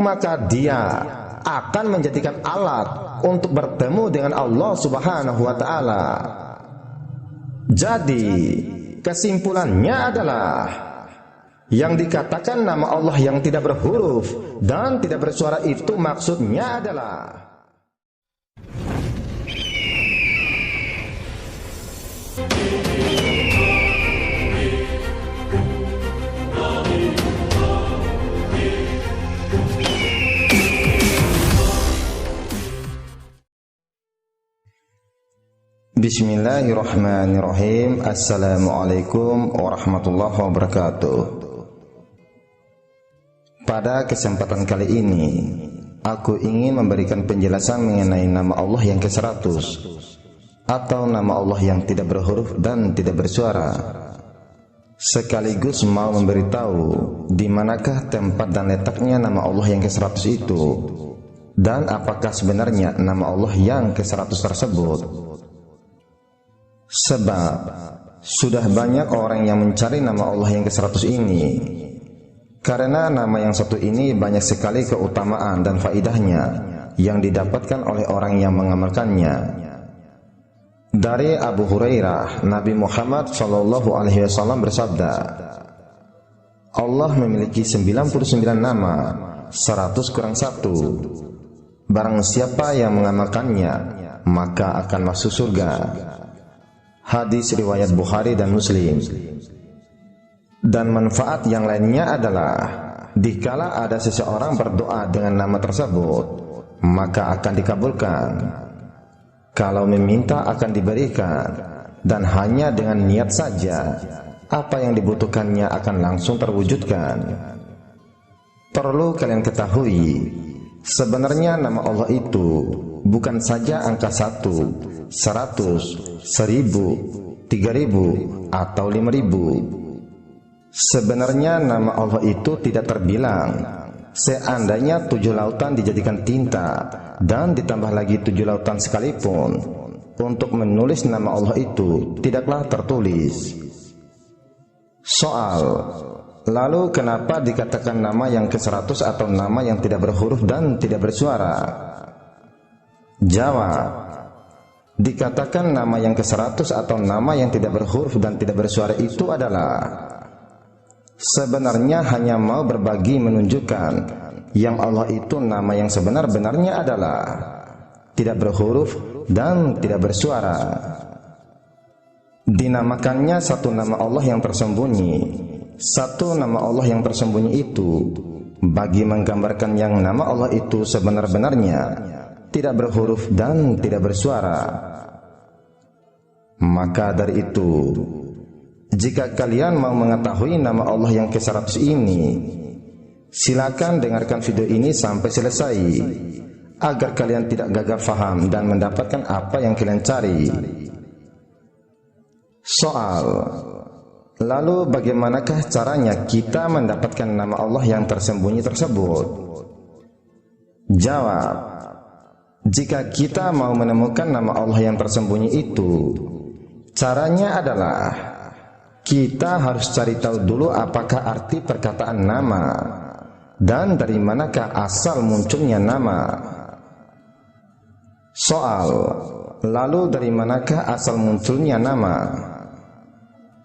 maka dia akan menjadikan alat untuk bertemu dengan Allah Subhanahu wa Ta'ala. Jadi kesimpulannya adalah yang dikatakan nama Allah yang tidak berhuruf dan tidak bersuara itu maksudnya adalah Bismillahirrahmanirrahim. Assalamualaikum warahmatullahi wabarakatuh. Pada kesempatan kali ini aku ingin memberikan penjelasan mengenai nama Allah yang ke-100 atau nama Allah yang tidak berhuruf dan tidak bersuara, sekaligus mau memberitahu di manakah tempat dan letaknya nama Allah yang ke-100 itu, dan apakah sebenarnya nama Allah yang ke-100 tersebut. Sebab sudah banyak orang yang mencari nama Allah yang ke-100 ini, karena nama yang satu ini banyak sekali keutamaan dan faidahnya yang didapatkan oleh orang yang mengamalkannya. Dari Abu Hurairah, Nabi Muhammad SAW bersabda, Allah memiliki 99 nama, 100 kurang 1. Barang siapa yang mengamalkannya, maka akan masuk surga. Hadis riwayat Bukhari dan Muslim. Dan manfaat yang lainnya adalah dikala ada seseorang berdoa dengan nama tersebut, maka akan dikabulkan. Kalau meminta akan diberikan, dan hanya dengan niat saja apa yang dibutuhkannya akan langsung terwujudkan. Perlu kalian ketahui, sebenarnya nama Allah itu bukan saja angka 1, 100, 1000, 3000, atau 5000. Sebenarnya nama Allah itu tidak terbilang. Seandainya 7 lautan dijadikan tinta dan ditambah lagi 7 lautan sekalipun, untuk menulis nama Allah itu tidaklah tertulis. Soal: lalu kenapa dikatakan nama yang ke-100 atau nama yang tidak berhuruf dan tidak bersuara? Jawab: dikatakan nama yang ke-100 atau nama yang tidak berhuruf dan tidak bersuara itu adalah sebenarnya hanya mau berbagi menunjukkan yang Allah itu nama yang sebenar-benarnya adalah tidak berhuruf dan tidak bersuara. Dinamakannya satu nama Allah yang tersembunyi. Satu nama Allah yang tersembunyi itu bagi menggambarkan yang nama Allah itu sebenar-benarnya tidak berhuruf dan tidak bersuara. Maka dari itu, jika kalian mau mengetahui nama Allah yang ke-100 ini, silakan dengarkan video ini sampai selesai, agar kalian tidak gagal faham dan mendapatkan apa yang kalian cari. Soal: lalu bagaimanakah caranya kita mendapatkan nama Allah yang tersembunyi tersebut? Jawab: jika kita mau menemukan nama Allah yang tersembunyi itu, caranya adalah kita harus cari tahu dulu apakah arti perkataan nama dan dari manakah asal munculnya nama. Soal: lalu dari manakah asal munculnya nama?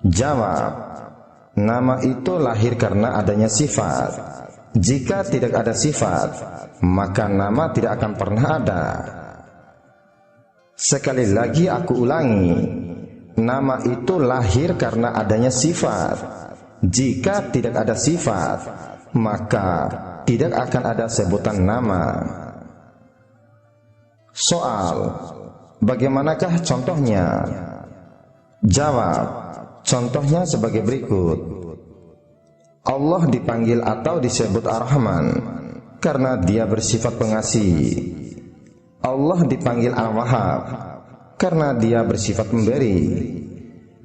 Jawab: nama itu lahir karena adanya sifat. Jika tidak ada sifat, maka nama tidak akan pernah ada. Sekali lagi aku ulangi, nama itu lahir karena adanya sifat. Jika tidak ada sifat, maka tidak akan ada sebutan nama. Soal: bagaimanakah contohnya? Jawab: contohnya sebagai berikut. Allah dipanggil atau disebut Ar-Rahman karena dia bersifat pengasih. Allah dipanggil Al-Wahhab karena dia bersifat memberi.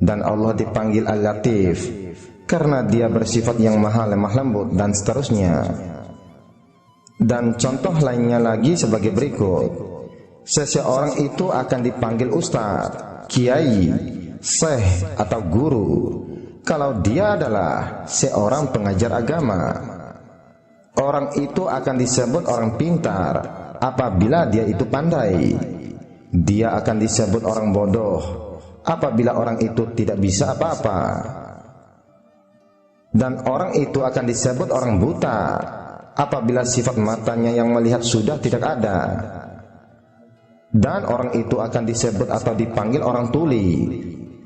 Dan Allah dipanggil Al-Latif karena dia bersifat yang maha lemah lembut, dan seterusnya. Dan contoh lainnya lagi sebagai berikut. Seseorang itu akan dipanggil Ustadz, Kiai, Syekh atau Guru kalau dia adalah seorang pengajar agama. Orang itu akan disebut orang pintar apabila dia itu pandai. Dia akan disebut orang bodoh apabila orang itu tidak bisa apa-apa. Dan orang itu akan disebut orang buta apabila sifat matanya yang melihat sudah tidak ada. Dan orang itu akan disebut atau dipanggil orang tuli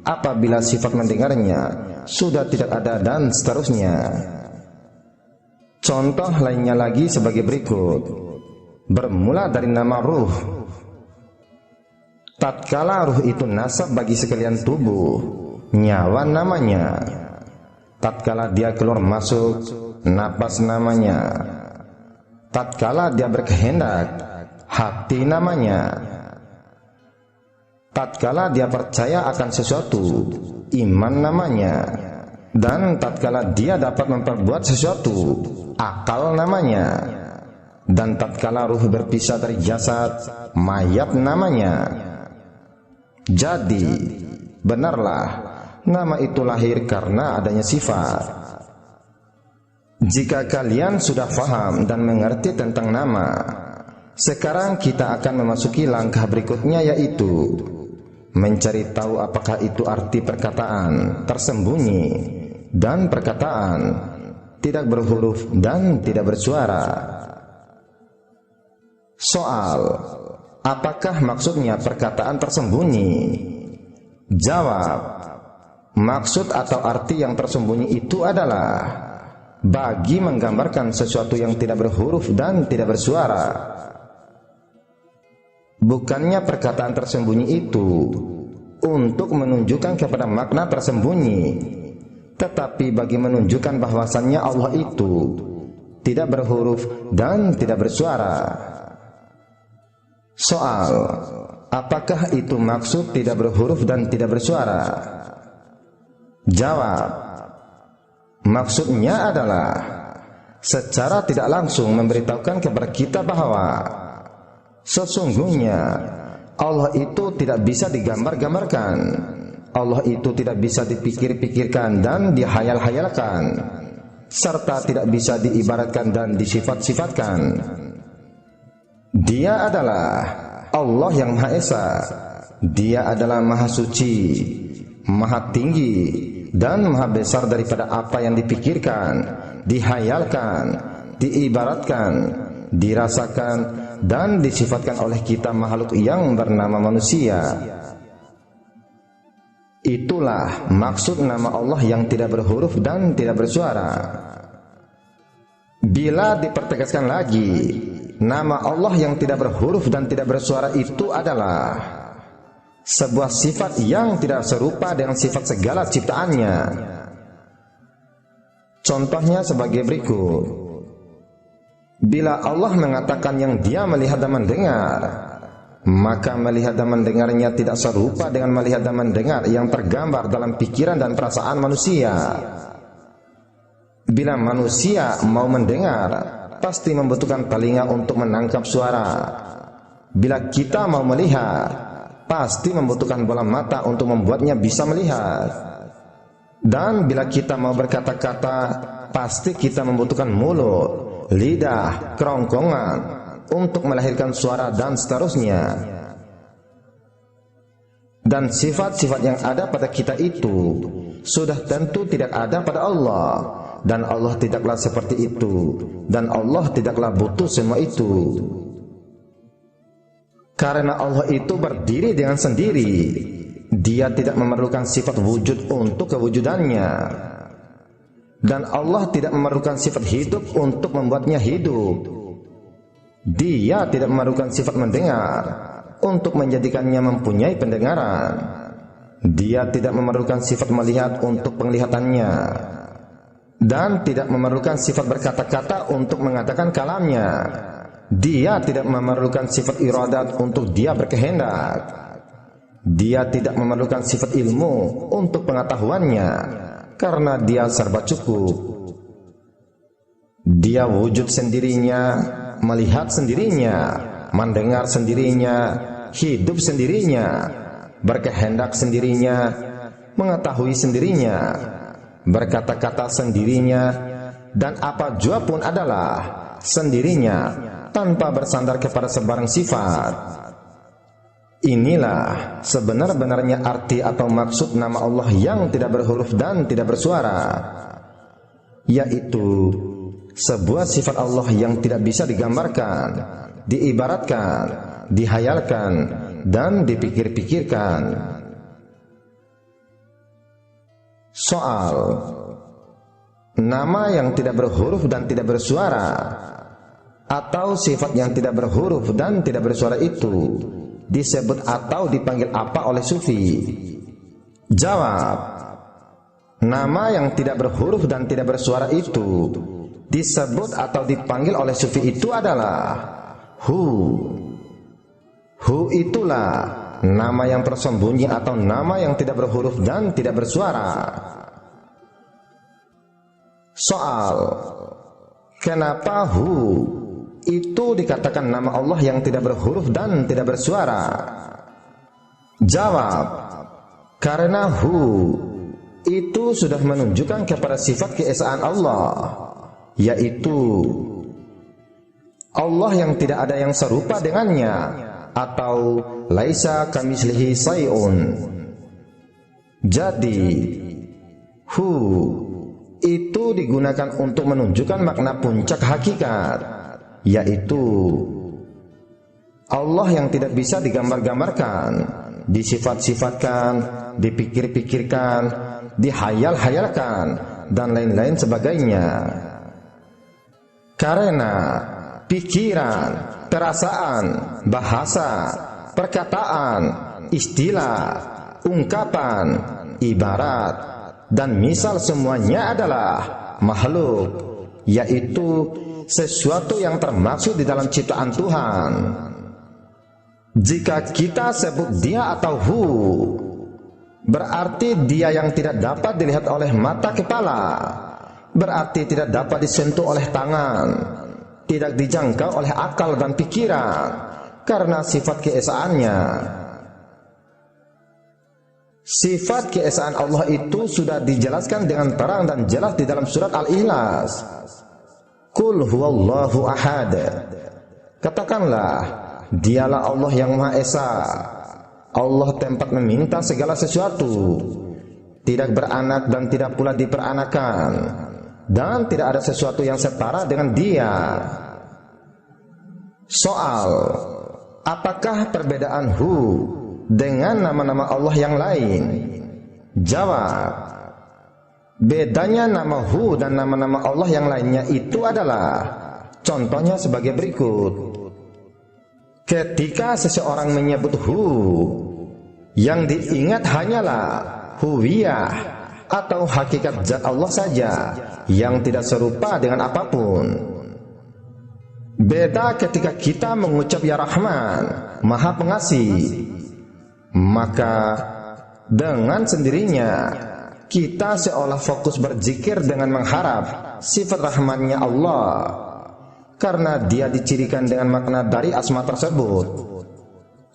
apabila sifat mendengarnya sudah tidak ada, dan seterusnya. Contoh lainnya lagi sebagai berikut. Bermula dari nama ruh. Tatkala ruh itu nasab bagi sekalian tubuh, nyawa namanya. Tatkala dia keluar masuk, napas namanya. Tatkala dia berkehendak, hati namanya. Tatkala dia percaya akan sesuatu, iman namanya. Dan tatkala dia dapat memperbuat sesuatu, akal namanya. Dan tatkala ruh berpisah dari jasad, mayat namanya. Jadi, benarlah, nama itu lahir karena adanya sifat. Jika kalian sudah faham dan mengerti tentang nama, sekarang kita akan memasuki langkah berikutnya, yaitu mencari tahu apakah itu arti perkataan tersembunyi dan perkataan tidak berhuruf dan tidak bersuara. Soal: apakah maksudnya perkataan tersembunyi? Jawab: maksud atau arti yang tersembunyi itu adalah bagi menggambarkan sesuatu yang tidak berhuruf dan tidak bersuara. Bukannya perkataan tersembunyi itu untuk menunjukkan kepada makna tersembunyi, tetapi bagi menunjukkan bahwasannya Allah itu tidak berhuruf dan tidak bersuara. Soal: apakah itu maksud tidak berhuruf dan tidak bersuara? Jawab: maksudnya adalah secara tidak langsung memberitahukan kepada kita bahwa sesungguhnya Allah itu tidak bisa digambar-gambarkan. Allah itu tidak bisa dipikir-pikirkan dan dihayal-hayalkan, serta tidak bisa diibaratkan dan disifat-sifatkan. Dia adalah Allah yang Maha Esa. Dia adalah Maha Suci, Maha Tinggi, dan Maha Besar daripada apa yang dipikirkan, dihayalkan, diibaratkan, dirasakan, dan disifatkan oleh kita makhluk yang bernama manusia. Itulah maksud nama Allah yang tidak berhuruf dan tidak bersuara. Bila dipertegaskan lagi, nama Allah yang tidak berhuruf dan tidak bersuara itu adalah sebuah sifat yang tidak serupa dengan sifat segala ciptaannya. Contohnya sebagai berikut. Bila Allah mengatakan yang Dia melihat dan mendengar, maka melihat dan mendengarnya tidak serupa dengan melihat dan mendengar yang tergambar dalam pikiran dan perasaan manusia. Bila manusia mau mendengar, pasti membutuhkan telinga untuk menangkap suara. Bila kita mau melihat, pasti membutuhkan bola mata untuk membuatnya bisa melihat. Dan bila kita mau berkata-kata, pasti kita membutuhkan mulut, lidah, kerongkongan untuk melahirkan suara dan seterusnya. Dan sifat-sifat yang ada pada kita itu sudah tentu tidak ada pada Allah, dan Allah tidaklah seperti itu, dan Allah tidaklah butuh semua itu. Karena Allah itu berdiri dengan sendiri, Dia tidak memerlukan sifat wujud untuk kewujudannya. Dan Allah tidak memerlukan sifat hidup untuk membuatnya hidup. Dia tidak memerlukan sifat mendengar untuk menjadikannya mempunyai pendengaran. Dia tidak memerlukan sifat melihat untuk penglihatannya. Dan tidak memerlukan sifat berkata-kata untuk mengatakan kalamnya. Dia tidak memerlukan sifat iradat untuk Dia berkehendak. Dia tidak memerlukan sifat ilmu untuk pengetahuannya, karena Dia serba cukup. Dia wujud sendirinya, melihat sendirinya, mendengar sendirinya, hidup sendirinya, berkehendak sendirinya, mengetahui sendirinya, berkata-kata sendirinya, dan apa jua pun adalah sendirinya tanpa bersandar kepada sebarang sifat. Inilah sebenar-benarnya arti atau maksud nama Allah yang tidak berhuruf dan tidak bersuara, yaitu sebuah sifat Allah yang tidak bisa digambarkan, diibaratkan, dihayalkan, dan dipikir-pikirkan. Soal nama yang tidak berhuruf dan tidak bersuara atau sifat yang tidak berhuruf dan tidak bersuara itu disebut atau dipanggil apa oleh sufi? Jawab: nama yang tidak berhuruf dan tidak bersuara itu disebut atau dipanggil oleh sufi itu adalah Hu. Hu itulah nama yang tersembunyi atau nama yang tidak berhuruf dan tidak bersuara. Soal: kenapa Hu itu dikatakan nama Allah yang tidak berhuruf dan tidak bersuara? Jawab: karena Hu itu sudah menunjukkan kepada sifat keesaan Allah, yaitu Allah yang tidak ada yang serupa dengannya, atau laisa kamitslihi syai'un. Jadi Hu itu digunakan untuk menunjukkan makna puncak hakikat, yaitu Allah yang tidak bisa digambar-gambarkan, disifat-sifatkan, dipikir-pikirkan, dihayal-hayalkan, dan lain-lain sebagainya. Karena pikiran, perasaan, bahasa, perkataan, istilah, ungkapan, ibarat, dan misal semuanya adalah makhluk, yaitu sesuatu yang termaksud di dalam ciptaan Tuhan. Jika kita sebut dia atau Hu, berarti dia yang tidak dapat dilihat oleh mata kepala, berarti tidak dapat disentuh oleh tangan, tidak dijangkau oleh akal dan pikiran, karena sifat keesaannya. Sifat keesaan Allah itu sudah dijelaskan dengan terang dan jelas di dalam surat Al-Ikhlas. Qul huwallahu ahad. Katakanlah, dialah Allah yang Maha Esa. Allah tempat meminta segala sesuatu, tidak beranak dan tidak pula diperanakan, dan tidak ada sesuatu yang setara dengan dia. Soal: apakah perbedaan Hu dengan nama-nama Allah yang lain? Jawab: bedanya nama Hu dan nama-nama Allah yang lainnya itu adalah, contohnya sebagai berikut. Ketika seseorang menyebut Hu, yang diingat hanyalah huwiyah atau hakikat zat Allah saja yang tidak serupa dengan apapun. Beda ketika kita mengucap Ya Rahman, Maha Pengasih, maka dengan sendirinya kita seolah fokus berzikir dengan mengharap sifat rahmannya Allah, karena dia dicirikan dengan makna dari asma tersebut.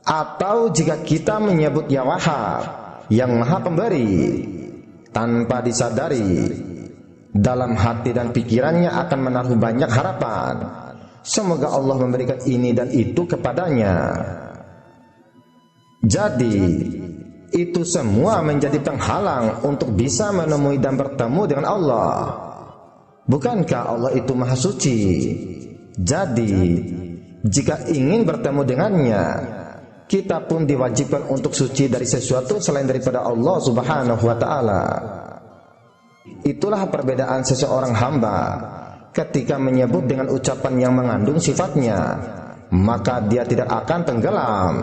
Atau jika kita menyebut Ya Wahhab, yang Maha Pemberi, tanpa disadari dalam hati dan pikirannya akan menaruh banyak harapan, semoga Allah memberikan ini dan itu kepadanya. Jadi itu semua menjadi penghalang untuk bisa menemui dan bertemu dengan Allah. Bukankah Allah itu Maha Suci? Jadi jika ingin bertemu dengannya, kita pun diwajibkan untuk suci dari sesuatu selain daripada Allah Subhanahu wa ta'ala. Itulah perbedaan seseorang hamba ketika menyebut dengan ucapan yang mengandung sifatnya, maka dia tidak akan tenggelam.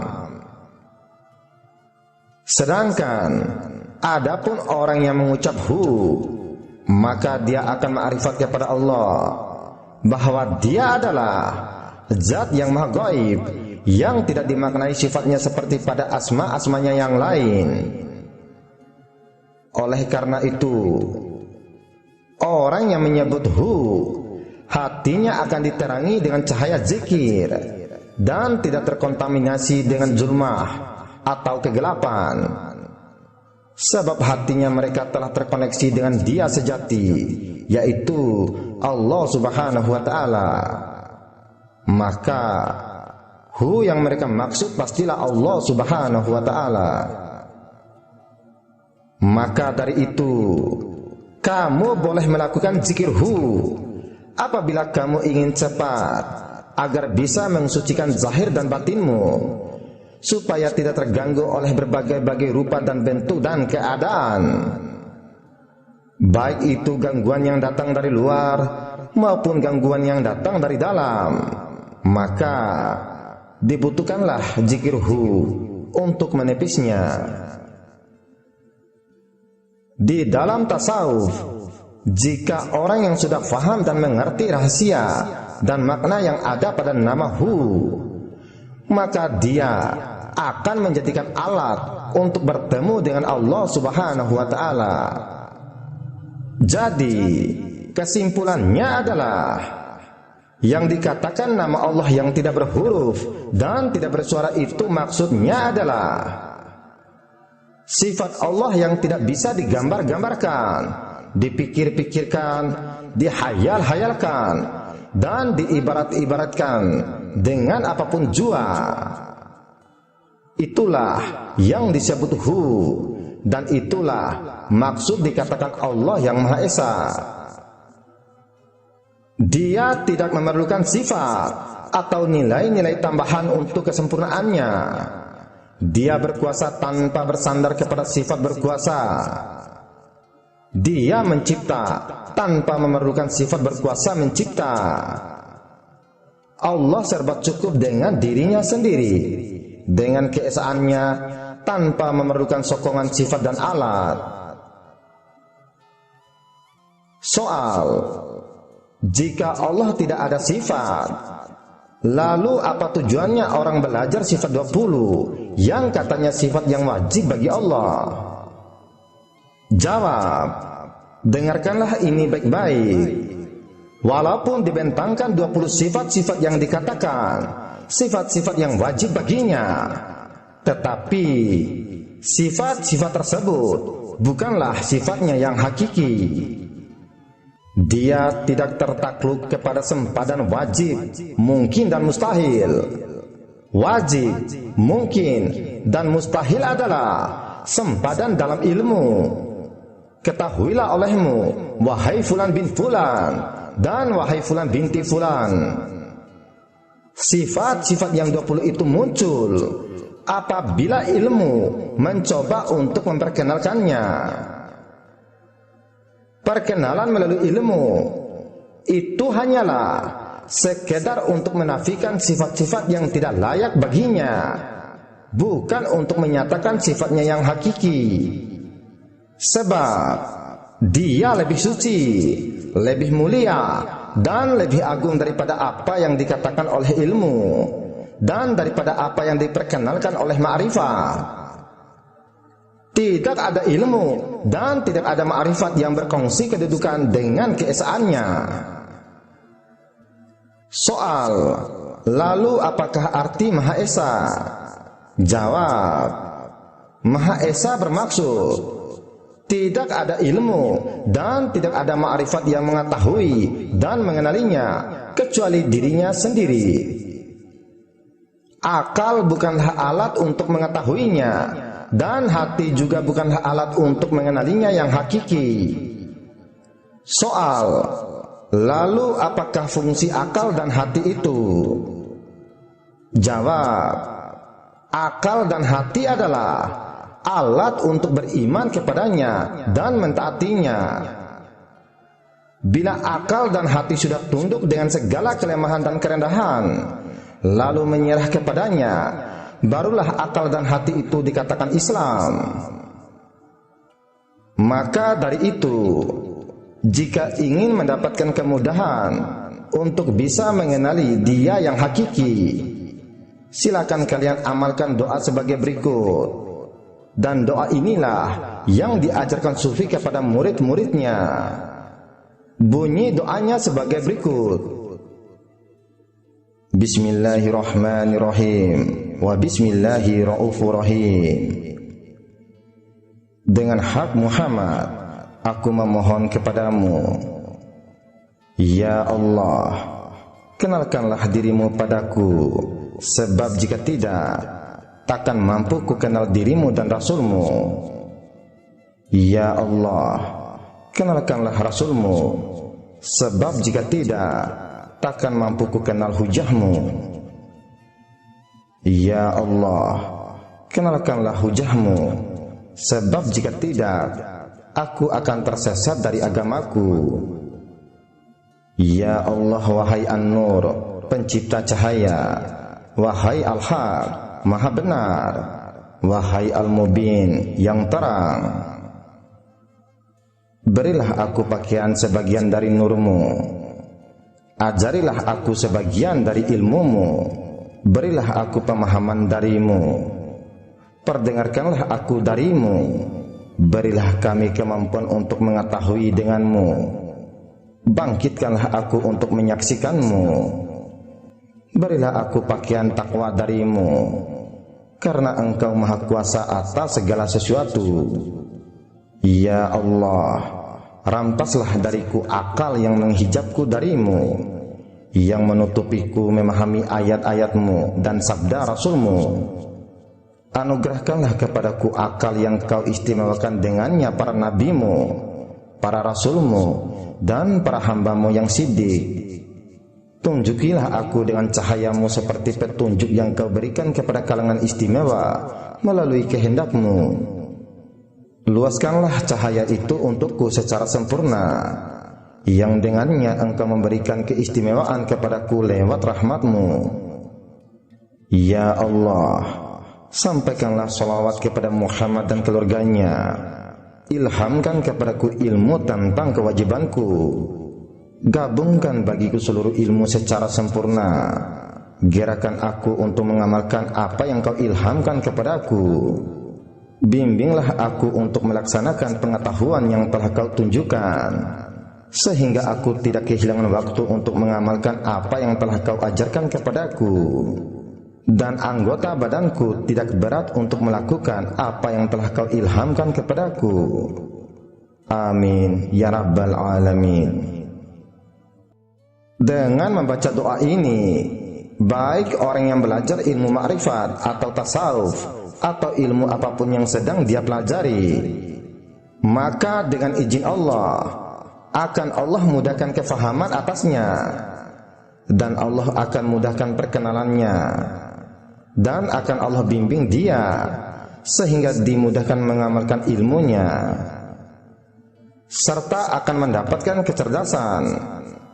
Sedangkan adapun orang yang mengucap Hu, maka dia akan ma'rifat kepada Allah bahwa dia adalah zat yang maha gaib, yang tidak dimaknai sifatnya seperti pada asma-asmanya yang lain. Oleh karena itu, orang yang menyebut Hu, hatinya akan diterangi dengan cahaya zikir dan tidak terkontaminasi dengan zulmah atau kegelapan, sebab hatinya mereka telah terkoneksi dengan Dia sejati, yaitu Allah Subhanahu wa taala, maka hu yang mereka maksud pastilah Allah Subhanahu wa taala. Maka dari itu kamu boleh melakukan zikir hu apabila kamu ingin cepat agar bisa mensucikan zahir dan batinmu, supaya tidak terganggu oleh berbagai-bagai rupa dan bentuk dan keadaan, baik itu gangguan yang datang dari luar maupun gangguan yang datang dari dalam. Maka dibutuhkanlah zikir hu untuk menepisnya. Di dalam tasawuf, jika orang yang sudah faham dan mengerti rahasia dan makna yang ada pada nama hu, maka dia akan menjadikan alat untuk bertemu dengan Allah Subhanahu wa taala. Jadi, kesimpulannya adalah yang dikatakan nama Allah yang tidak berhuruf dan tidak bersuara itu maksudnya adalah sifat Allah yang tidak bisa digambar-gambarkan, dipikir-pikirkan, dihayal-hayalkan, dan diibarat-ibaratkan dengan apapun jua. Itulah yang disebut hu, dan itulah maksud dikatakan Allah yang Maha Esa. Dia tidak memerlukan sifat atau nilai-nilai tambahan untuk kesempurnaannya. Dia berkuasa tanpa bersandar kepada sifat berkuasa. Dia mencipta tanpa memerlukan sifat berkuasa mencipta. Allah serba cukup dengan dirinya sendiri, dengan keesaannya tanpa memerlukan sokongan sifat dan alat. Soal, jika Allah tidak ada sifat, lalu apa tujuannya orang belajar sifat 20 yang katanya sifat yang wajib bagi Allah? Jawab, dengarkanlah ini baik-baik. Walaupun dibentangkan 20 sifat-sifat yang dikatakan sifat-sifat yang wajib baginya, tetapi sifat-sifat tersebut bukanlah sifatnya yang hakiki. Dia tidak tertakluk kepada sempadan wajib, mungkin dan mustahil. Wajib, mungkin, dan mustahil adalah sempadan dalam ilmu. Ketahuilah olehmu, wahai fulan bin fulan, dan wahai fulan binti fulan, sifat-sifat yang 20 itu muncul apabila ilmu mencoba untuk memperkenalkannya. Perkenalan melalui ilmu itu hanyalah sekedar untuk menafikan sifat-sifat yang tidak layak baginya, bukan untuk menyatakan sifatnya yang hakiki. Sebab dia lebih suci, lebih mulia, dan lebih agung daripada apa yang dikatakan oleh ilmu, dan daripada apa yang diperkenalkan oleh ma'rifat. Tidak ada ilmu dan tidak ada ma'rifat yang berkongsi kedudukan dengan keesaannya. Soal, lalu apakah arti Maha Esa? Jawab, Maha Esa bermaksud tidak ada ilmu dan tidak ada ma'rifat yang mengetahui dan mengenalinya kecuali dirinya sendiri. Akal bukanlah alat untuk mengetahuinya, dan hati juga bukanlah alat untuk mengenalinya yang hakiki. Soal, lalu apakah fungsi akal dan hati itu? Jawab, akal dan hati adalah alat untuk beriman kepadanya dan mentaatinya. Bila akal dan hati sudah tunduk dengan segala kelemahan dan kerendahan, lalu menyerah kepadanya, barulah akal dan hati itu dikatakan Islam. Maka dari itu, jika ingin mendapatkan kemudahan untuk bisa mengenali Dia yang hakiki, silakan kalian amalkan doa sebagai berikut. Dan doa inilah yang diajarkan sufi kepada murid-muridnya. Bunyi doanya sebagai berikut: Bismillahirrahmanirrahim wa bismillahirrahmanirrahim. Dengan hak Muhammad, aku memohon kepadamu. Ya Allah, kenalkanlah dirimu padaku, sebab jika tidak, takkan mampu ku kenal dirimu dan Rasulmu. Ya Allah, kenalkanlah Rasulmu, sebab jika tidak, takkan mampu ku kenal hujahmu. Ya Allah, kenalkanlah hujahmu, sebab jika tidak, aku akan tersesat dari agamaku. Ya Allah, wahai An-Nur, pencipta cahaya, wahai Al-Haq, maha benar, wahai Al-Mubin, yang terang, berilah aku pakaian sebagian dari nurmu, ajarilah aku sebagian dari ilmumu, berilah aku pemahaman darimu, perdengarkanlah aku darimu, berilah kami kemampuan untuk mengetahui denganmu, bangkitkanlah aku untuk menyaksikanmu, berilah aku pakaian takwa darimu, karena engkau maha kuasa atas segala sesuatu. Ya Allah, rampaslah dariku akal yang menghijabku darimu, yang menutupiku memahami ayat-ayatmu dan sabda Rasulmu. Anugerahkanlah kepadaku akal yang kau istimewakan dengannya para nabimu, para rasulmu, dan para hambamu yang siddiq. Tunjukilah aku dengan cahayamu seperti petunjuk yang kau berikan kepada kalangan istimewa melalui kehendakmu. Luaskanlah cahaya itu untukku secara sempurna, yang dengannya engkau memberikan keistimewaan kepadaku lewat rahmatmu. Ya Allah, sampaikanlah salawat kepada Muhammad dan keluarganya, ilhamkan kepadaku ilmu tentang kewajibanku, gabungkan bagiku seluruh ilmu secara sempurna, gerakan aku untuk mengamalkan apa yang kau ilhamkan kepadaku, bimbinglah aku untuk melaksanakan pengetahuan yang telah kau tunjukkan, sehingga aku tidak kehilangan waktu untuk mengamalkan apa yang telah kau ajarkan kepadaku, dan anggota badanku tidak berat untuk melakukan apa yang telah kau ilhamkan kepadaku. Amin ya rabbal alamin. Dengan membaca doa ini, baik orang yang belajar ilmu ma'rifat atau tasawuf atau ilmu apapun yang sedang dia pelajari, maka dengan izin Allah akan Allah mudahkan kefahaman atasnya, dan Allah akan mudahkan perkenalannya, dan akan Allah bimbing dia sehingga dimudahkan mengamalkan ilmunya, serta akan mendapatkan kecerdasan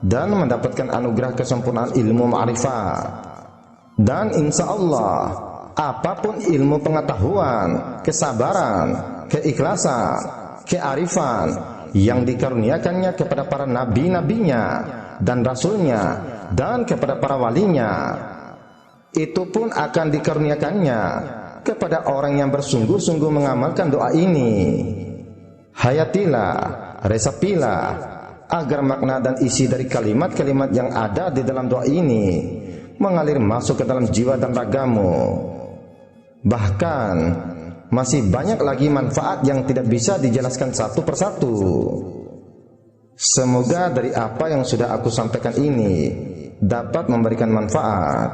dan mendapatkan anugerah kesempurnaan ilmu ma'rifat. Dan insya Allah apapun ilmu pengetahuan, kesabaran, keikhlasan, kearifan yang dikaruniakannya kepada para nabi-nabinya dan rasulnya dan kepada para walinya, itu pun akan dikaruniakannya kepada orang yang bersungguh-sungguh mengamalkan doa ini. Hayatilah, resapilah, agar makna dan isi dari kalimat-kalimat yang ada di dalam doa ini mengalir masuk ke dalam jiwa dan ragamu. Bahkan masih banyak lagi manfaat yang tidak bisa dijelaskan satu persatu. Semoga dari apa yang sudah aku sampaikan ini dapat memberikan manfaat